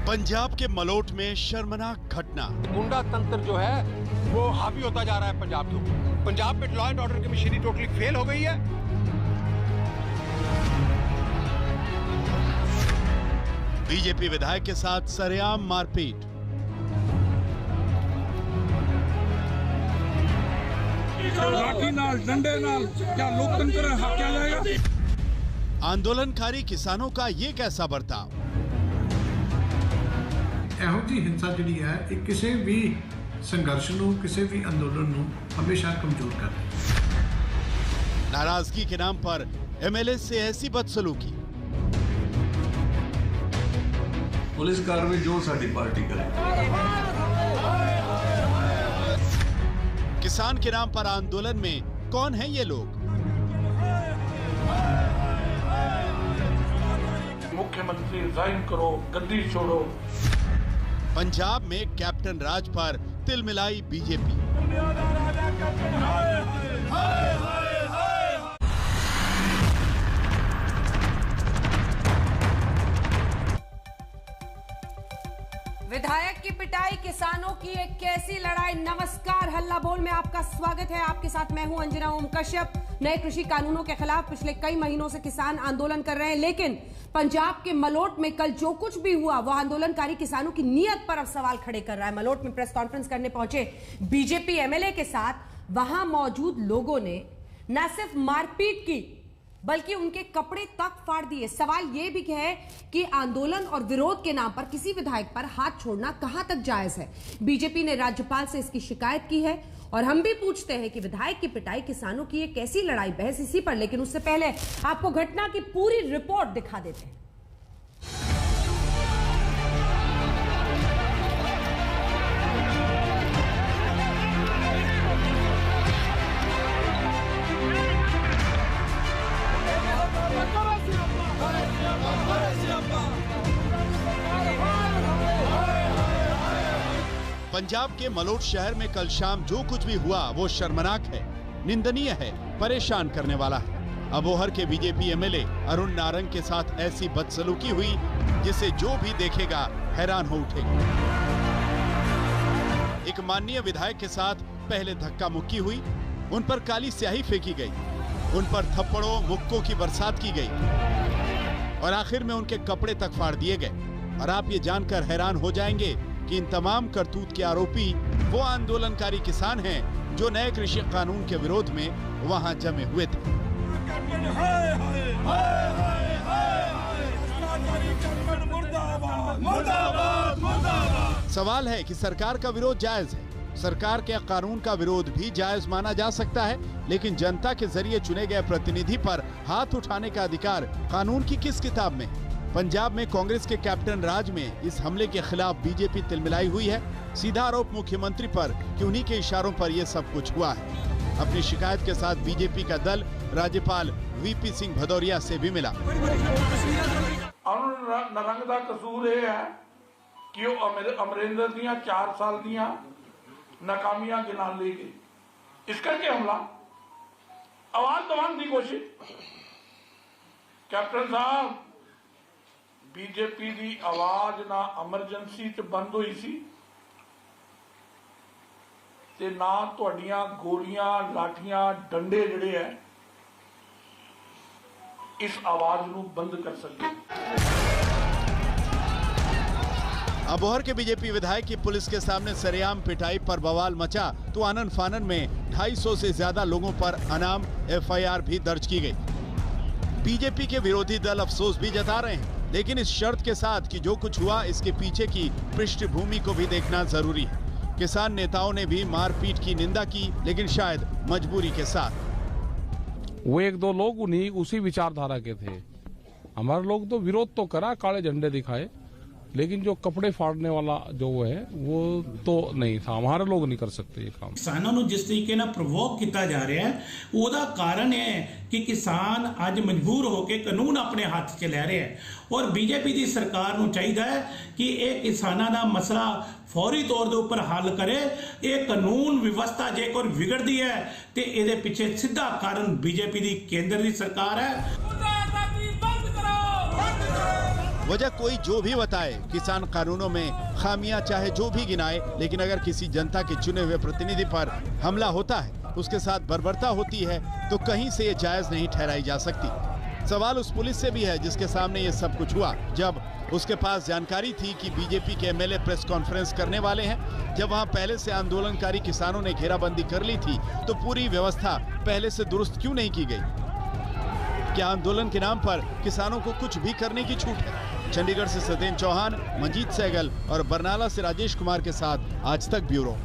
पंजाब के मलोट में शर्मनाक घटना। गुंडा तंत्र जो है वो हावी होता जा रहा है पंजाब के ऊपर। पंजाब में लॉ एंड ऑर्डर की मशीनरी टोटली फेल हो गई है। बीजेपी विधायक के साथ सरेआम मारपीट। लाठी नाल, डंडे नाल क्या लोकतंत्र हत्या जाएगा? आंदोलनकारी किसानों का ये कैसा बर्ताव? ਇਹੋ ਜਿਹੀ ਹਿੰਸਾ ਜਿਹੜੀ ਹੈ ਇਹ ਕਿਸੇ ਵੀ ਸੰਘਰਸ਼ ਨੂੰ ਕਿਸੇ ਵੀ ਅੰਦੋਲਨ ਨੂੰ ਹਮੇਸ਼ਾ ਕਮਜ਼ੋਰ ਕਰਦੀ ਹੈ। नाराजगी के नाम पर एमएलए से ऐसी बदसलूकी। पुलिस कार्रवाई जो साडी पार्टी करे। किसान के नाम पर आंदोलन में कौन है ये लोग? मुख्यमंत्री रिजाइन करो, गद्दी छोड़ो। पंजाब में कैप्टन राज पर तिल मिलाई बीजेपी। विधायक की पिटाई, किसानों की एक कैसी लड़ाई। नमस्कार, हल्ला बोल में आपका स्वागत है। आपके साथ मैं हूं अंजना ओम कश्यप। नए कृषि कानूनों के खिलाफ पिछले कई महीनों से किसान आंदोलन कर रहे हैं, लेकिन पंजाब के मलोट में कल जो कुछ भी हुआ वो आंदोलनकारी किसानों की नीयत पर अब सवाल खड़े कर रहा है। मलोट में प्रेस कॉन्फ्रेंस करने पहुंचे बीजेपी एमएलए के साथ वहां मौजूद लोगों ने न सिर्फ मारपीट की बल्कि उनके कपड़े तक फाड़ दिए। सवाल यह भी है कि आंदोलन और विरोध के नाम पर किसी विधायक पर हाथ छोड़ना कहां तक जायज है। बीजेपी ने राज्यपाल से इसकी शिकायत की है और हम भी पूछते हैं कि विधायक की पिटाई, किसानों की एक कैसी लड़ाई, बहस इसी पर। लेकिन उससे पहले आपको घटना की पूरी रिपोर्ट दिखा देते हैं। पंजाब के मलोट शहर में कल शाम जो कुछ भी हुआ वो शर्मनाक है, निंदनीय है, परेशान करने वाला है। अबोहर के बीजेपी एमएलए अरुण नारंग के साथ ऐसी बदसलूकी हुई जिसे जो भी देखेगा हैरान हो उठेगा। एक माननीय विधायक के साथ पहले धक्का मुक्की हुई, उन पर काली स्याही फेंकी गई, उन पर थप्पड़ों मुक्कों की बरसात की गई और आखिर में उनके कपड़े तक फाड़ दिए गए। और आप ये जानकर हैरान हो जाएंगे कि इन तमाम करतूत के आरोपी वो आंदोलनकारी किसान हैं जो नए कृषि कानून के विरोध में वहां जमे हुए थे। सवाल है कि सरकार का विरोध जायज है, सरकार के कानून का विरोध भी जायज माना जा सकता है, लेकिन जनता के जरिए चुने गए प्रतिनिधि पर हाथ उठाने का अधिकार कानून की किस किताब में है? पंजाब में कांग्रेस के कैप्टन राज में इस हमले के खिलाफ बीजेपी तिलमिलाई हुई है। सीधा आरोप मुख्यमंत्री पर कि उन्हीं के इशारों पर यह सब कुछ हुआ है। अपनी शिकायत के साथ बीजेपी का दल राज्यपाल वीपी सिंह भदौरिया से भी मिला। अरुण नारंग दा कसूर यह है कि अमरिंदर दियां 4 साल दियां नाकामियां गिना ली गई, इस करके हमला। आवाज दबाने की कोशिश। कैप्टन साहब, बीजेपी की आवाज ना एमरजेंसी च बंद हुई सी ते ना तुहाडियां गोलियां, लाठियां, डंडे जिहड़े है इस आवाज नूं बंद कर सकते। अबोहर के बीजेपी विधायक की पुलिस के सामने सरेआम पिटाई पर बवाल मचा तो आनन फानन में 250 से ज्यादा लोगों पर अनाम एफआईआर भी दर्ज की गई। बीजेपी के विरोधी दल अफसोस भी जता रहे हैं, लेकिन इस शर्त के साथ कि जो कुछ हुआ इसके पीछे की पृष्ठभूमि को भी देखना जरूरी है। किसान नेताओं ने भी मारपीट की निंदा की, लेकिन शायद मजबूरी के साथ। वो 1-2 लोग उन्हीं उसी विचारधारा के थे। हमारे लोग तो विरोध तो करा, काले झंडे दिखाए, लेकिन जो कपड़े फाड़ने वाला जो है वो तो नहीं था। हमारे लोग नहीं कर सकते ये काम। किसानों को जिस तरीके ना प्रोवोक किया जा रहा है, ਉਹਦਾ कारण है कि किसान आज मजबूर होकर कानून अपने हाथ च ले रहे हैं और बीजेपी की सरकार को चाहिए कि यह किसानों का मसला फौरी तौर के ऊपर हल करे। ये कानून व्यवस्था जेकर बिगड़ती है तो ये पिछे सीधा कारण बीजेपी की केंद्र की सरकार है। वजह कोई जो भी बताए, किसान कानूनों में खामियां चाहे जो भी गिनाए, लेकिन अगर किसी जनता के चुने हुए प्रतिनिधि पर हमला होता है, उसके साथ बर्बरता होती है, तो कहीं से ये जायज नहीं ठहराई जा सकती। सवाल उस पुलिस से भी है जिसके सामने ये सब कुछ हुआ, जब उसके पास जानकारी थी कि बीजेपी के एमएलए प्रेस कॉन्फ्रेंस करने वाले हैं। जब वहां पहले से आंदोलनकारी किसानों ने घेराबंदी कर ली थी, तो पूरी व्यवस्था पहले से दुरुस्त क्यों नहीं की गई? क्या आंदोलन के नाम पर किसानों को कुछ भी करने की छूट है? चंडीगढ़ से सत्येंद्र चौहान, मंजीत सहगल और बरनाला से राजेश कुमार के साथ आज तक ब्यूरो।